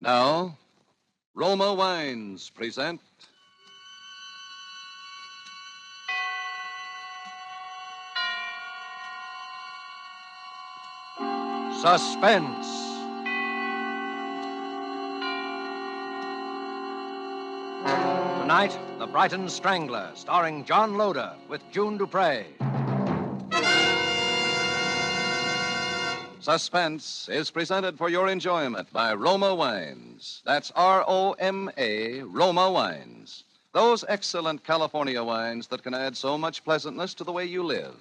Now, Roma Wines present Suspense. Tonight, The Brighton Strangler, starring John Loder with June Dupree. Suspense is presented for your enjoyment by Roma Wines. That's R-O-M-A, Roma Wines. Those excellent California wines that can add so much pleasantness to the way you live,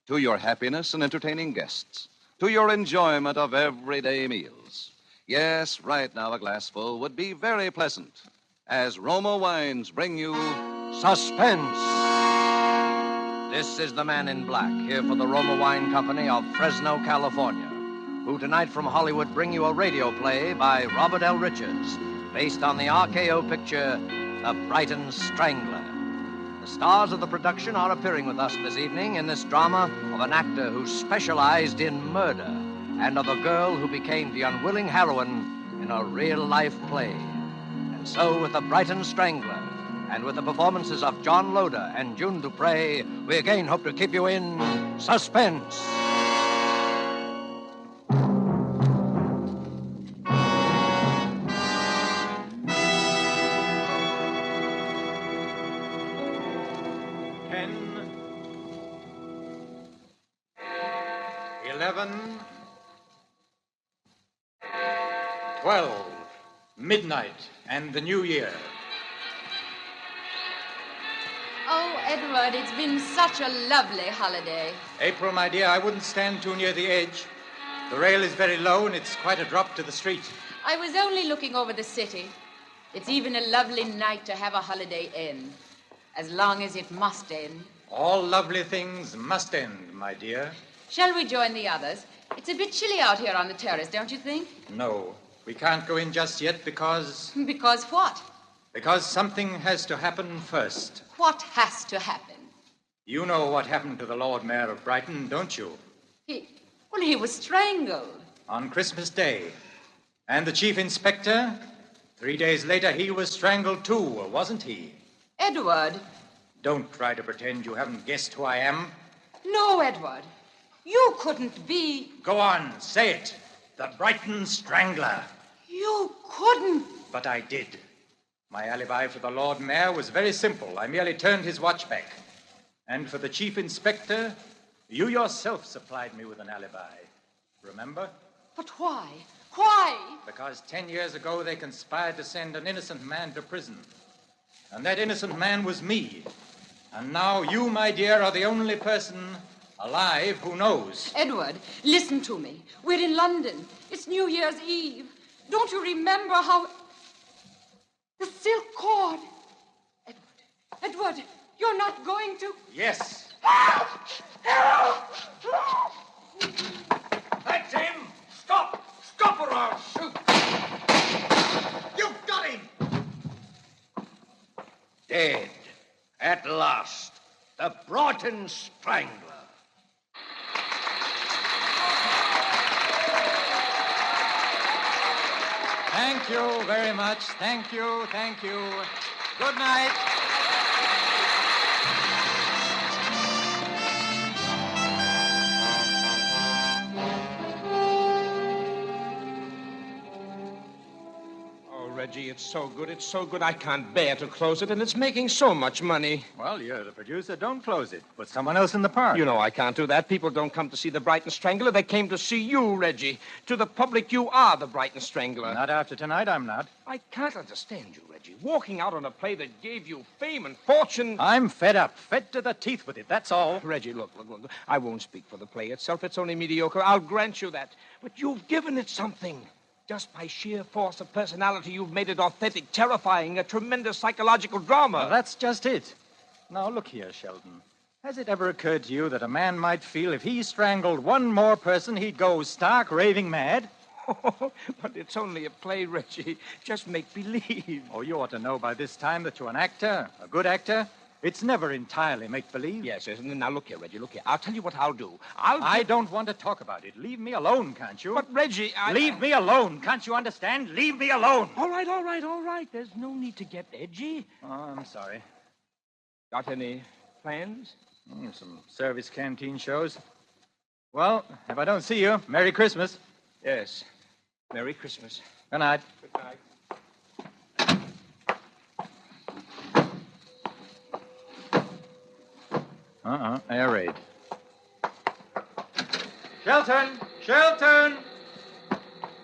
to your happiness in entertaining guests, to your enjoyment of everyday meals. Yes, right now a glassful would be very pleasant, as Roma Wines bring you Suspense. This is the man in black, here for the Roma Wine Company of Fresno, California, who tonight from Hollywood bring you a radio play by Robert L. Richards, based on the RKO picture, The Brighton Strangler. The stars of the production are appearing with us this evening in this drama of an actor who specialized in murder and of a girl who became the unwilling heroine in a real-life play. And so, with The Brighton Strangler and with the performances of John Loder and June Dupree, we again hope to keep you in suspense. Midnight and the New Year. Oh, Edward, it's been such a lovely holiday. April, my dear, I wouldn't stand too near the edge. The rail is very low and it's quite a drop to the street. I was only looking over the city. It's even a lovely night to have a holiday in, as long as it must end. All lovely things must end, my dear. Shall we join the others? It's a bit chilly out here on the terrace, don't you think? No. We can't go in just yet because... Because what? Because something has to happen first. What has to happen? You know what happened to the Lord Mayor of Brighton, don't you? He was strangled. On Christmas Day. And the chief inspector, 3 days later, he was strangled too, wasn't he? Edward. Don't try to pretend you haven't guessed who I am. No, Edward. You couldn't be... Go on, say it. The Brighton Strangler. You couldn't. But I did. My alibi for the Lord Mayor was very simple. I merely turned his watch back. And for the chief inspector, you yourself supplied me with an alibi. Remember? But why? Why? Because 10 years ago they conspired to send an innocent man to prison. And that innocent man was me. And now you, my dear, are the only person alive who knows. Edward, listen to me. We're in London. It's New Year's Eve. Don't you remember how... The silk cord. Edward, you're not going to... Yes. Help! That's him! Stop! Stop or I'll shoot! You've got him! Dead. At last. The Brighton Strangler. Thank you very much. Thank you. Good night. Oh, Reggie, it's so good. I can't bear to close it, and it's making so much money. Well, you're the producer. Don't close it. Put someone else in the part. You know I can't do that. People don't come to see the Brighton Strangler. They came to see you, Reggie. To the public, you are the Brighton Strangler. Not after tonight, I'm not. I can't understand you, Reggie. Walking out on a play that gave you fame and fortune. I'm fed up. Fed to the teeth with it, that's all. Reggie, look. I won't speak for the play itself. It's only mediocre. I'll grant you that. But you've given it something. Just by sheer force of personality, you've made it authentic, terrifying, a tremendous psychological drama. Well, that's just it. Now, look here, Sheldon. Has it ever occurred to you that a man might feel if he strangled one more person, he'd go stark raving mad? But it's only a play, Reggie. Just make believe. Oh, you ought to know by this time that you're an actor, a good actor. It's never entirely make-believe. Yes. Now, look here, Reggie, look here. I'll tell you what I'll do. I don't want to talk about it. Leave me alone, can't you? But, Reggie, Leave me alone. Can't you understand? Leave me alone. All right. There's no need to get edgy. Oh, I'm sorry. Got any plans? Some service canteen shows. Well, if I don't see you, Merry Christmas. Yes. Merry Christmas. Good night. Good night. Air raid. Shelton!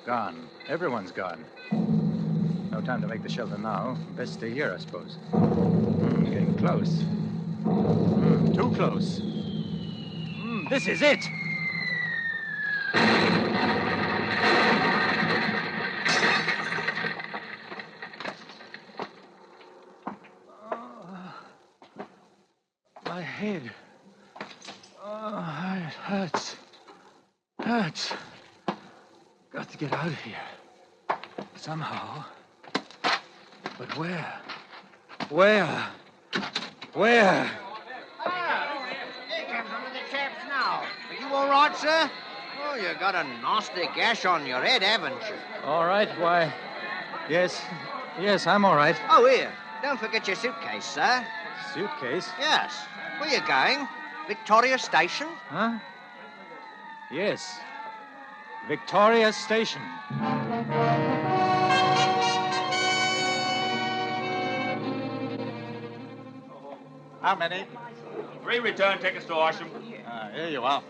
Gone. Everyone's gone. No time to make the shelter now. Best stay here, I suppose. Getting close. Too close. This is it. My head. It hurts. Got to get out of here. Somehow. But where? Here comes one of the chaps now. Are you all right, sir? Oh, you got a nasty gash on your head, haven't you? All right, why? Yes, I'm all right. Oh, here. Don't forget your suitcase, sir. Suitcase? Yes. Where you going? Victoria Station? Huh? Yes. Victoria Station. How many? 3 return tickets to Horsham. Here you are.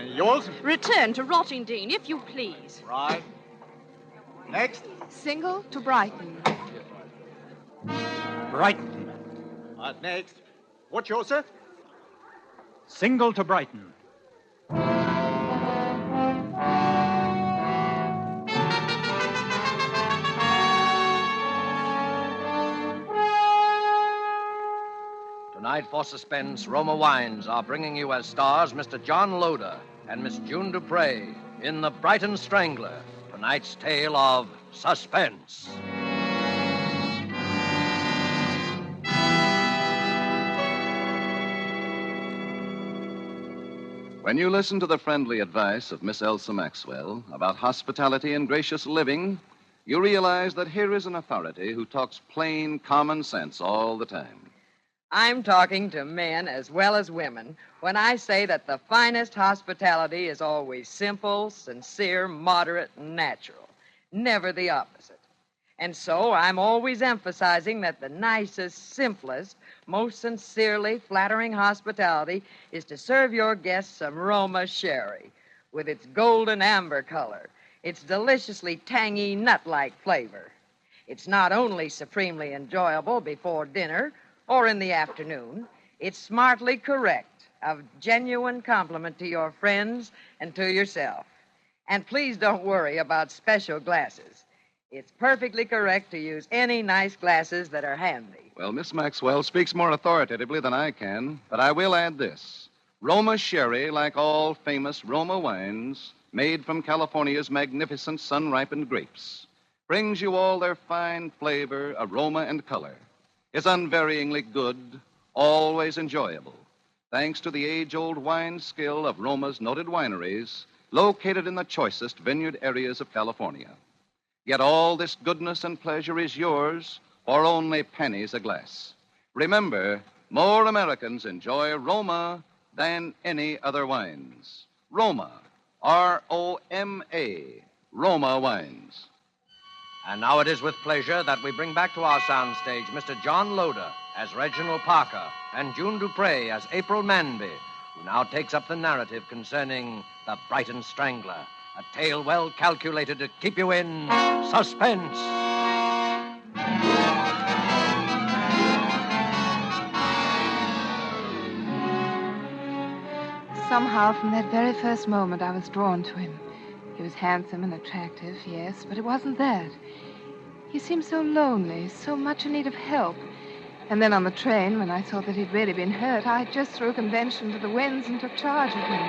Yours? Return to Rottingdean, if you please. Right. Next? Single to Brighton. Brighton. Right, next. What's yours, sir? Single to Brighton. Tonight for Suspense, Roma Wines are bringing you as stars Mr. John Loder and Miss June Dupre in The Brighton Strangler, tonight's tale of suspense. When you listen to the friendly advice of Miss Elsa Maxwell about hospitality and gracious living, you realize that here is an authority who talks plain common sense all the time. I'm talking to men as well as women when I say that the finest hospitality is always simple, sincere, moderate, and natural, never the opposite. And so I'm always emphasizing that the nicest, simplest, most sincerely flattering hospitality is to serve your guests some Roma sherry with its golden amber color, its deliciously tangy nut-like flavor. It's not only supremely enjoyable before dinner or in the afternoon, it's smartly correct, a genuine compliment to your friends and to yourself. And please don't worry about special glasses. It's perfectly correct to use any nice glasses that are handy. Well, Miss Maxwell speaks more authoritatively than I can, but I will add this. Roma sherry, like all famous Roma wines, made from California's magnificent sun-ripened grapes, brings you all their fine flavor, aroma, and color, is unvaryingly good, always enjoyable, thanks to the age-old wine skill of Roma's noted wineries, located in the choicest vineyard areas of California. Yet all this goodness and pleasure is yours for only pennies a glass. Remember, more Americans enjoy Roma than any other wines. Roma, R-O-M-A, Roma wines. And now it is with pleasure that we bring back to our soundstage Mr. John Loder as Reginald Parker and June Dupre as April Manby, who now takes up the narrative concerning The Brighton Strangler, a tale well calculated to keep you in suspense. Somehow, from that very first moment, I was drawn to him. He was handsome and attractive, yes, but it wasn't that. He seemed so lonely, so much in need of help. And then on the train, when I saw that he'd really been hurt, I just threw convention to the winds and took charge of him.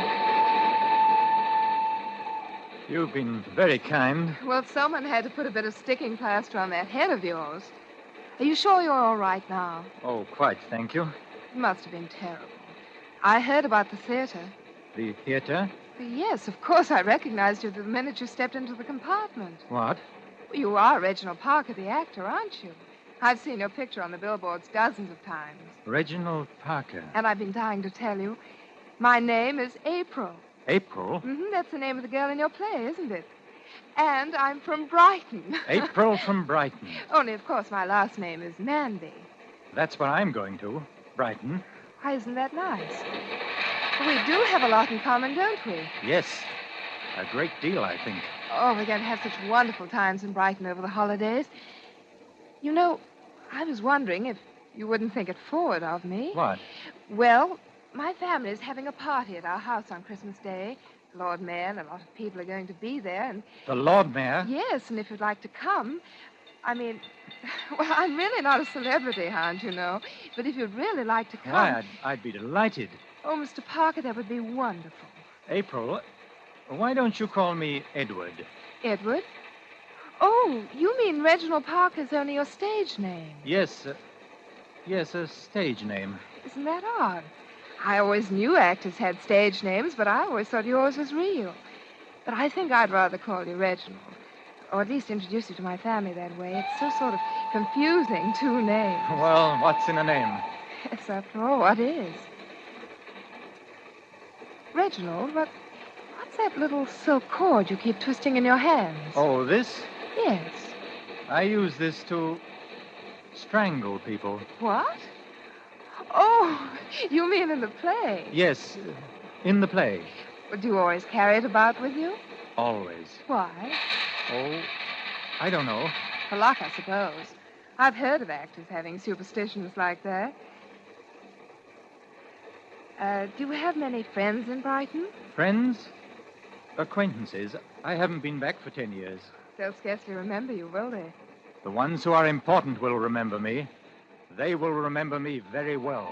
You've been very kind. Well, someone had to put a bit of sticking plaster on that head of yours. Are you sure you're all right now? Oh, quite, thank you. It must have been terrible. I heard about the theater. The theater? Yes, of course I recognized you the minute you stepped into the compartment. What? You are Reginald Parker, the actor, aren't you? I've seen your picture on the billboards dozens of times. Reginald Parker. And I've been dying to tell you, my name is April. April? That's the name of the girl in your play, isn't it? And I'm from Brighton. April from Brighton. Only, of course, my last name is Manby. That's where I'm going to. Brighton. Why, isn't that nice? We do have a lot in common, don't we? Yes. A great deal, I think. Oh, we're going to have such wonderful times in Brighton over the holidays. You know, I was wondering if you wouldn't think it forward of me. What? Well, my family is having a party at our house on Christmas Day. The Lord Mayor and a lot of people are going to be there, and... The Lord Mayor? Yes, and if you'd like to come... I mean, well, I'm really not a celebrity, Hound, you know. But if you'd really like to come... Why, I'd be delighted. Oh, Mr. Parker, that would be wonderful. April, why don't you call me Edward? Edward? Oh, you mean Reginald Parker's only your stage name? Yes, yes, a stage name. Isn't that odd? I always knew actors had stage names, but I always thought yours was real. But I think I'd rather call you Reginald. Or at least introduce you to my family that way. It's so sort of confusing, two names. Well, what's in a name? Yes, after all, what is? Reginald, what's that little silk cord you keep twisting in your hands? Oh, this? Yes. I use this to strangle people. What? Oh, you mean in the play? Yes, in the play. Well, do you always carry it about with you? Always. Why? Oh, I don't know. For luck, I suppose. I've heard of actors having superstitions like that. Do you have many friends in Brighton? Friends? Acquaintances. I haven't been back for 10 years. They'll scarcely remember you, will they? The ones who are important will remember me. They will remember me very well.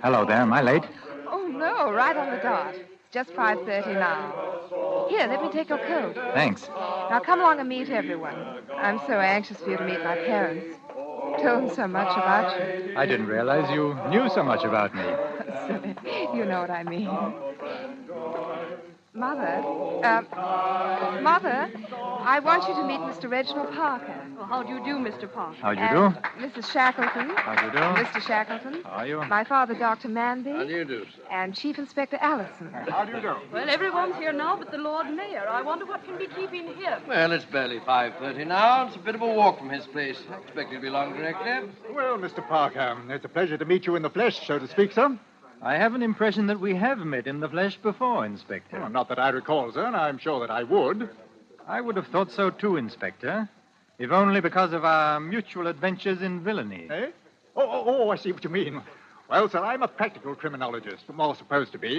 Hello there. Am I late? Oh, no, right on the dot. It's just 5:30 now. Here, let me take your coat. Thanks. Now come along and meet everyone. I'm so anxious for you to meet my parents. I've told them so much about you. I didn't realize you knew so much about me. Silly. You know what I mean. Mother, I want you to meet Mr. Reginald Parker. Well, how do you do, Mr. Parker? How do you do? Mrs. Shackleton. How do you do? Mr. Shackleton. How are you? My father, Dr. Manby. How do you do, sir? And Chief Inspector Allison. How do you do? Well, everyone's here now but the Lord Mayor. I wonder what can be keeping him. Well, it's barely 5:30 now. It's a bit of a walk from his place. I expect he'll be along directly. Well, Mr. Parker, it's a pleasure to meet you in the flesh, so to speak, sir. I have an impression that we have met in the flesh before, Inspector. Well, not that I recall, sir, and I'm sure that I would. I would have thought so too, Inspector. If only because of our mutual adventures in villainy. Eh? Oh, I see what you mean. Well, sir, I'm a practical criminologist, or more supposed to be.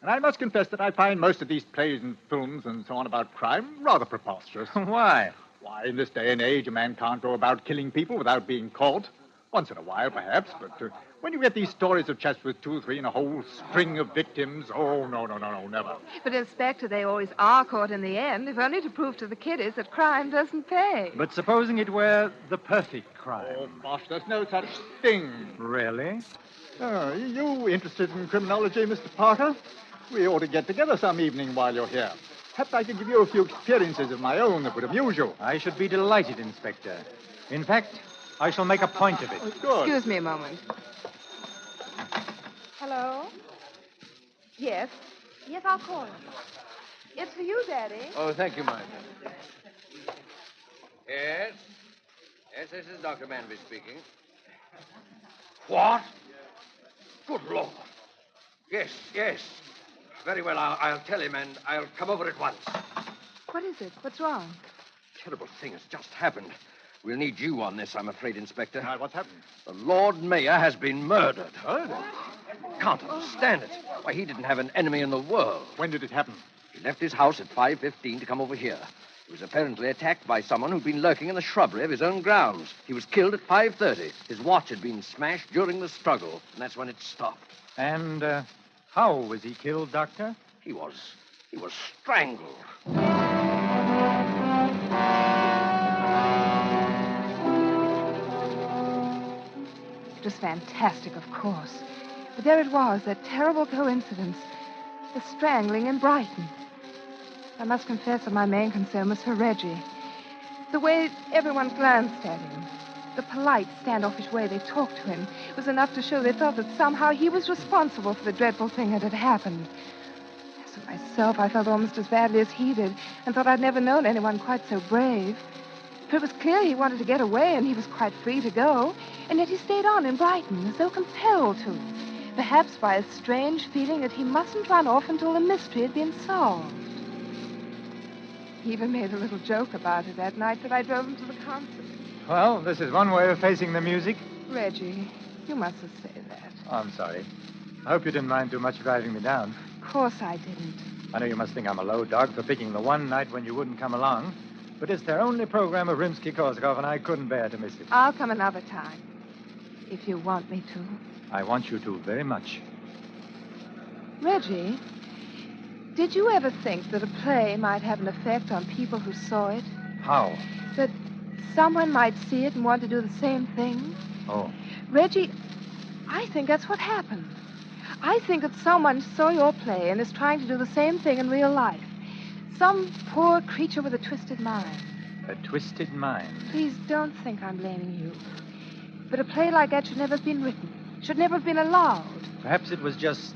And I must confess that I find most of these plays and films and so on about crime rather preposterous. Why? Why, in this day and age, a man can't go about killing people without being caught. Once in a while, perhaps, but when you get these stories of chaps with 2 or 3 and a whole string of victims, oh, no, never. But, Inspector, they always are caught in the end, if only to prove to the kiddies that crime doesn't pay. But supposing it were the perfect crime. Oh, bosh, there's no such thing. Really? Oh, you interested in criminology, Mr. Parker? We ought to get together some evening while you're here. Perhaps I could give you a few experiences of my own that would amuse you. I should be delighted, Inspector. In fact, I shall make a point of it. Oh, good. Excuse me a moment. Hello? Yes? Yes, I'll call him. It's for you, Daddy. Oh, thank you, Martha. Yes? Yes, this is Dr. Manby speaking. What? Good Lord. Yes. Very well, I'll tell him, and I'll come over at once. What is it? What's wrong? Terrible thing has just happened. We'll need you on this, I'm afraid, Inspector. What's happened? The Lord Mayor has been murdered. Can't understand it. Why, he didn't have an enemy in the world. When did it happen? He left his house at 5:15 to come over here. He was apparently attacked by someone who'd been lurking in the shrubbery of his own grounds. He was killed at 5:30. His watch had been smashed during the struggle, and that's when it stopped. And how was he killed, Doctor? He was strangled. It was fantastic, of course. But there it was, that terrible coincidence. The strangling in Brighton. I must confess that my main concern was for Reggie. The way everyone glanced at him, the polite, standoffish way they talked to him, was enough to show they felt that somehow he was responsible for the dreadful thing that had happened. As for myself, I felt almost as badly as he did, and thought I'd never known anyone quite so brave. For it was clear he wanted to get away, and he was quite free to go, and yet he stayed on in Brighton, as though compelled to. Perhaps by a strange feeling that he mustn't run off until the mystery had been solved. He even made a little joke about it that night that I drove him to the concert. Well, this is one way of facing the music. Reggie, you mustn't say that. Oh, I'm sorry. I hope you didn't mind too much driving me down. Of course I didn't. I know you must think I'm a low dog for picking the one night when you wouldn't come along, but it's their only program of Rimsky-Korsakov, and I couldn't bear to miss it. I'll come another time, if you want me to. I want you to very much. Reggie, did you ever think that a play might have an effect on people who saw it? How? That someone might see it and want to do the same thing? Oh. Reggie, I think that's what happened. I think that someone saw your play and is trying to do the same thing in real life. Some poor creature with a twisted mind. A twisted mind? Please don't think I'm blaming you. But a play like that should never have been written. Should never have been allowed. Perhaps it was just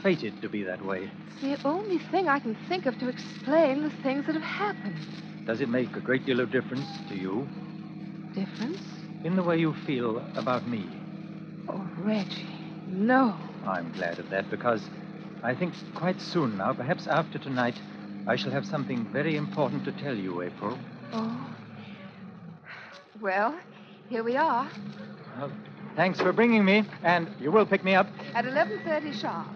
fated to be that way. It's the only thing I can think of to explain the things that have happened. Does it make a great deal of difference to you? Difference? In the way you feel about me? Oh, Reggie, no. I'm glad of that, because I think quite soon now, perhaps after tonight, I shall have something very important to tell you, April. Oh. Well, here we are. Thanks for bringing me, and you will pick me up? At 11:30 sharp.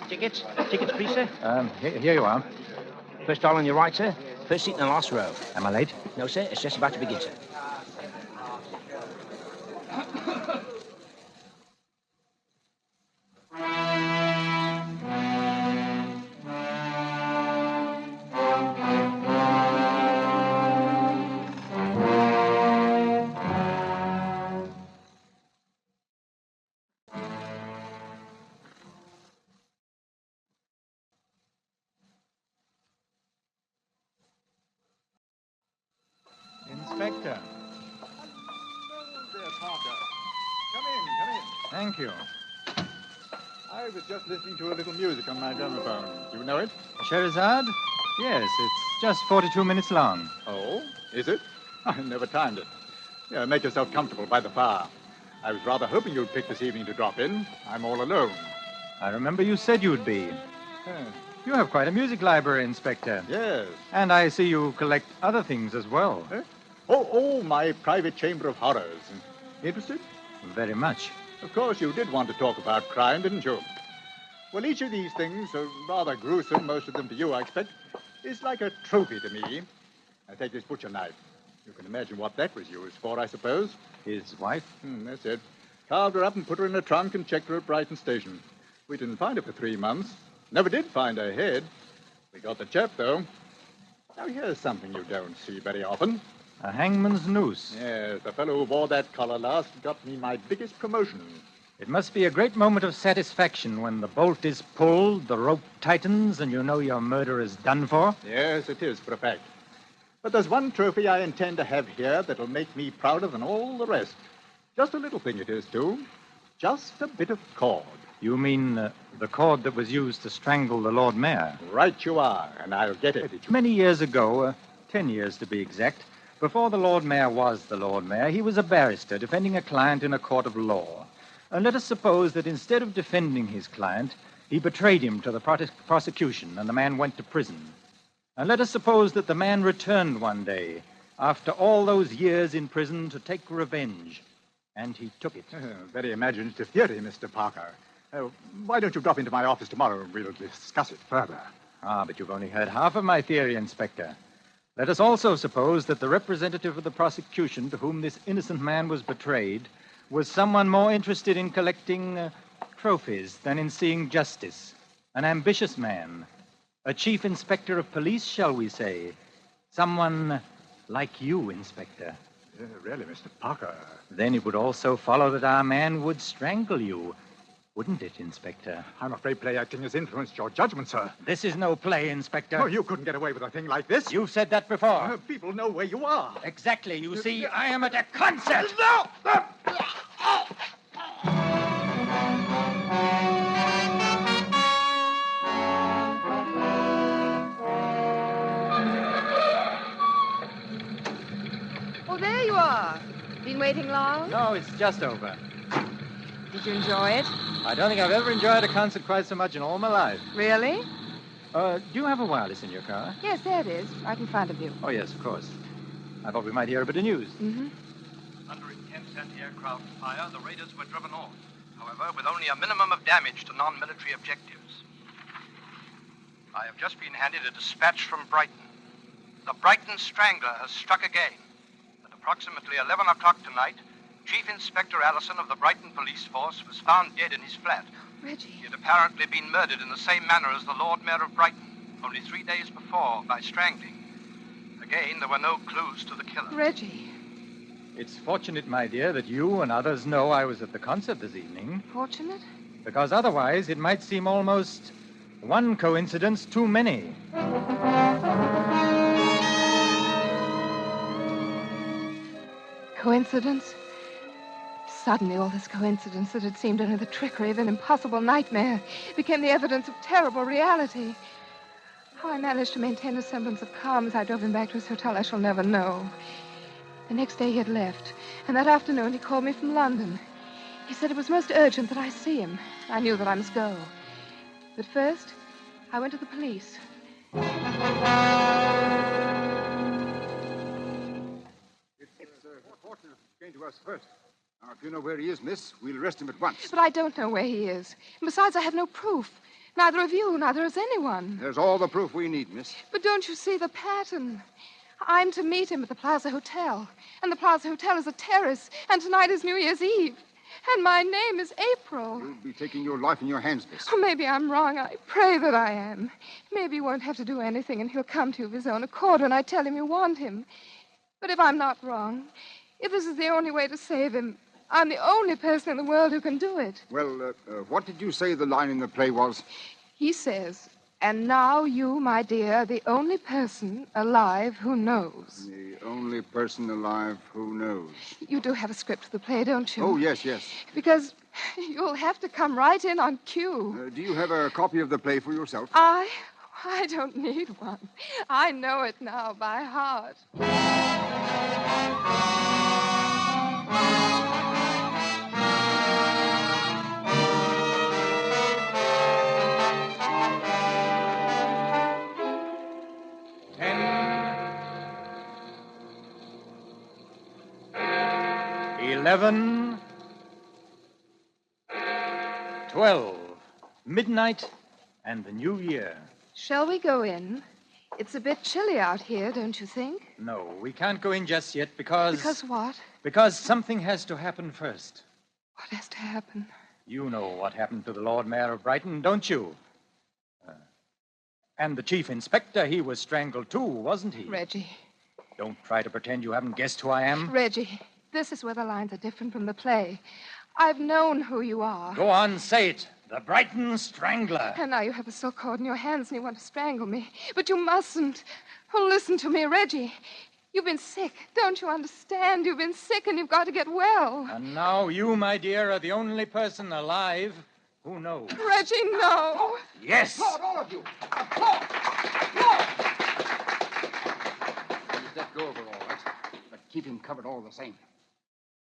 Tickets, please, sir. Here you are. First stall on your right, sir. First seat in the last row. Am I late? No, sir. It's just about to begin, sir. Inspector. There, Parker. Come in. Thank you. I was just listening to a little music on my gramophone. Do you know it? Scheherazade? Yes, it's just 42 minutes long. Oh, is it? I never timed it. Yeah, make yourself comfortable by the fire. I was rather hoping you'd pick this evening to drop in. I'm all alone. I remember you said you'd be. You have quite a music library, Inspector. Yes. And I see you collect other things as well. Oh, my private chamber of horrors. Interested? Very much. Of course, you did want to talk about crime, didn't you? Well, each of these things, rather gruesome, most of them to you, I expect, is like a trophy to me. I take this butcher knife. You can imagine what that was used for, I suppose. His wife? That's it. Carved her up and put her in a trunk and checked her at Brighton Station. We didn't find her for 3 months. Never did find her head. We got the chap, though. Now, here's something you don't see very often. A hangman's noose. Yes, the fellow who wore that collar last got me my biggest promotion. It must be a great moment of satisfaction when the bolt is pulled, the rope tightens, and you know your murder is done for. Yes, it is, for a fact. But there's one trophy I intend to have here that'll make me prouder than all the rest. Just a little thing it is, too. Just a bit of cord. You mean the cord that was used to strangle the Lord Mayor? Right you are, and I'll get it. Many years ago, 10 years to be exact, before the Lord Mayor was the Lord Mayor, he was a barrister defending a client in a court of law. And let us suppose that instead of defending his client, he betrayed him to the prosecution, and the man went to prison. And let us suppose that the man returned one day, after all those years in prison, to take revenge. And he took it. Very imaginative theory, Mr. Parker. Why don't you drop into my office tomorrow and we'll discuss it further? Ah, but you've only heard half of my theory, Inspector. Let us also suppose that the representative of the prosecution to whom this innocent man was betrayed was someone more interested in collecting trophies than in seeing justice. An ambitious man. A chief inspector of police, shall we say. Someone like you, Inspector. Really, Mr. Parker. Then it would also follow that our man would strangle you. Wouldn't it, Inspector? I'm afraid play acting has influenced your judgment, sir. This is no play, Inspector. Oh, you couldn't get away with a thing like this. You've said that before. People know where you are. Exactly. You see, I am at a concert. No! Oh, there you are. Been waiting long? No, it's just over. Did you enjoy it? I don't think I've ever enjoyed a concert quite so much in all my life. Really? Do you have a wireless in your car? Yes, there it is, right in front of you. Oh, yes, of course. I thought we might hear a bit of news. Mm-hmm. Under intense anti-aircraft fire, the raiders were driven off. However, with only a minimum of damage to non-military objectives. I have just been handed a dispatch from Brighton. The Brighton Strangler has struck again. At approximately 11 o'clock tonight, Chief Inspector Allison of the Brighton Police Force was found dead in his flat. Reggie. He had apparently been murdered in the same manner as the Lord Mayor of Brighton, only 3 days before, by strangling. Again, there were no clues to the killer. Reggie. It's fortunate, my dear, that you and others know I was at the concert this evening. Fortunate? Because otherwise it might seem almost one coincidence too many. Coincidence? Suddenly, all this coincidence that had seemed only the trickery of an impossible nightmare became the evidence of terrible reality. How I managed to maintain a semblance of calm as I drove him back to his hotel, I shall never know. The next day he had left, and that afternoon he called me from London. He said it was most urgent that I see him. I knew that I must go. But first, I went to the police. It's fortunate he came to us first. Now, if you know where he is, miss, we'll arrest him at once. But I don't know where he is. And besides, I have no proof. Neither of you, neither has anyone. There's all the proof we need, miss. But don't you see the pattern? I'm to meet him at the Plaza Hotel. And the Plaza Hotel is a terrace. And tonight is New Year's Eve. And my name is April. You'll be taking your life in your hands, miss. Oh, maybe I'm wrong. I pray that I am. Maybe you won't have to do anything, and he'll come to you of his own accord when I tell him you want him. But if I'm not wrong, if this is the only way to save him, I'm the only person in the world who can do it. Well, what did you say the line in the play was? He says, and now you, my dear, are the only person alive who knows. The only person alive who knows. You do have a script of the play, don't you? Oh, yes, yes. Because you'll have to come right in on cue. Do you have a copy of the play for yourself? I don't need one. I know it now by heart. 11, 12, midnight, and the new year. Shall we go in? It's a bit chilly out here, don't you think? No, we can't go in just yet because... Because what? Because something has to happen first. What has to happen? You know what happened to the Lord Mayor of Brighton, don't you? And the chief inspector, he was strangled too, wasn't he? Reggie. Don't try to pretend you haven't guessed who I am. Reggie, this is where the lines are different from the play. I've known who you are. Go on, say it. The Brighton Strangler. And now you have a silk cord in your hands and you want to strangle me. But you mustn't. Oh, listen to me, Reggie. You've been sick. Don't you understand? You've been sick and you've got to get well. And now you, my dear, are the only person alive who knows. Reggie, no. Yes. Applaud, all of you. Applaud. Applaud. Please let go of her, all right. But keep him covered all the same.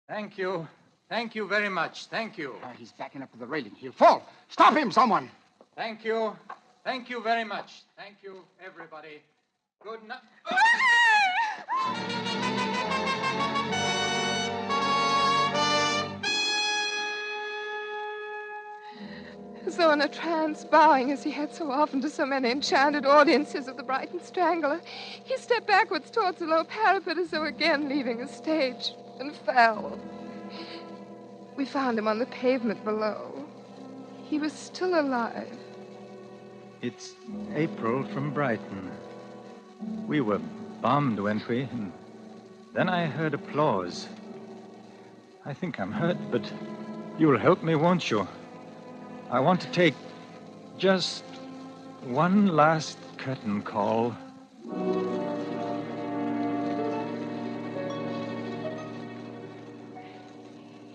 Thank you. Thank you very much. Thank you. He's backing up to the railing. He'll fall. Stop him, someone. Thank you. Thank you very much. Thank you, everybody. Good night. as though in a trance, bowing as he had so often to so many enchanted audiences of the Brighton Strangler. He stepped backwards towards the low parapet as though again leaving the stage, and fell. We found him on the pavement below. He was still alive. It's April from Brighton. We were bombed, weren't we? And then I heard applause. I think I'm hurt, but you'll help me, won't you? I want to take just one last curtain call.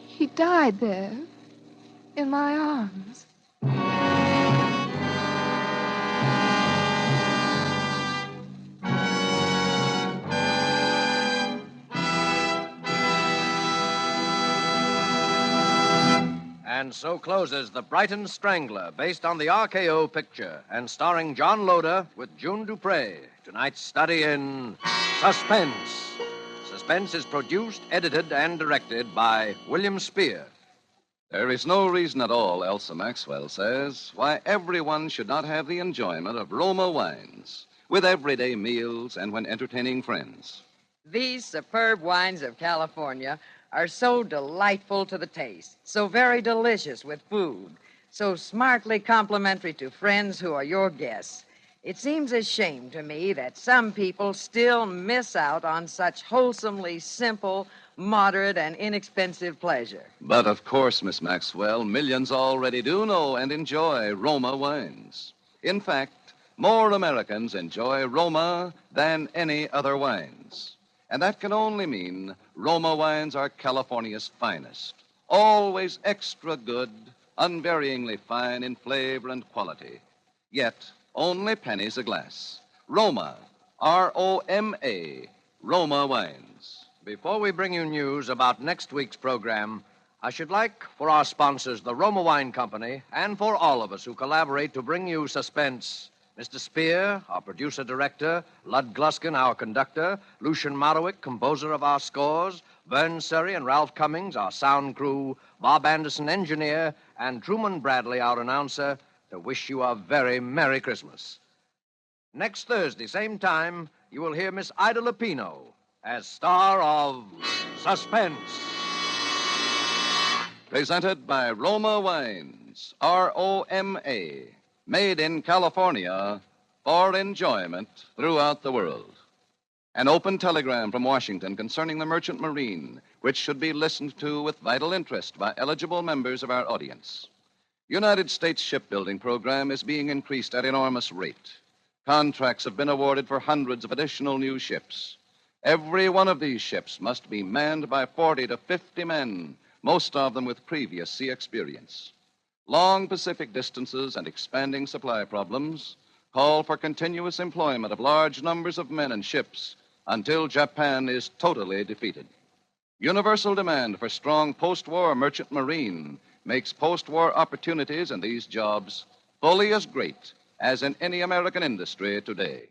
He died there, in my arms. And so closes The Brighton Strangler, based on the RKO picture and starring John Loder with June Dupree. Tonight's study in Suspense. Suspense is produced, edited, and directed by William Spear. There is no reason at all, Elsa Maxwell says, why everyone should not have the enjoyment of Roma wines with everyday meals and when entertaining friends. These superb wines of California are so delightful to the taste, so very delicious with food, so smartly complimentary to friends who are your guests. It seems a shame to me that some people still miss out on such wholesomely simple, moderate, and inexpensive pleasure. But of course, Miss Maxwell, millions already do know and enjoy Roma wines. In fact, more Americans enjoy Roma than any other wines. And that can only mean Roma wines are California's finest, always extra good, unvaryingly fine in flavor and quality. Yet, only pennies a glass. Roma, R-O-M-A, Roma wines. Before we bring you news about next week's program, I should like for our sponsors, the Roma Wine Company, and for all of us who collaborate to bring you Suspense, Mr. Spear, our producer-director, Lud Gluskin, our conductor, Lucian Marowick, composer of our scores, Vern Surrey and Ralph Cummings, our sound crew, Bob Anderson, engineer, and Truman Bradley, our announcer, to wish you a very Merry Christmas. Next Thursday, same time, you will hear Miss Ida Lupino as star of Suspense. Presented by Roma Wines, R-O-M-A, made in California for enjoyment throughout the world. An open telegram from Washington concerning the merchant marine, which should be listened to with vital interest by eligible members of our audience. United States shipbuilding program is being increased at enormous rate. Contracts have been awarded for hundreds of additional new ships. Every one of these ships must be manned by 40 to 50 men, most of them with previous sea experience. Long Pacific distances and expanding supply problems call for continuous employment of large numbers of men and ships until Japan is totally defeated. Universal demand for strong post-war merchant marine makes post-war opportunities in these jobs fully as great as in any American industry today.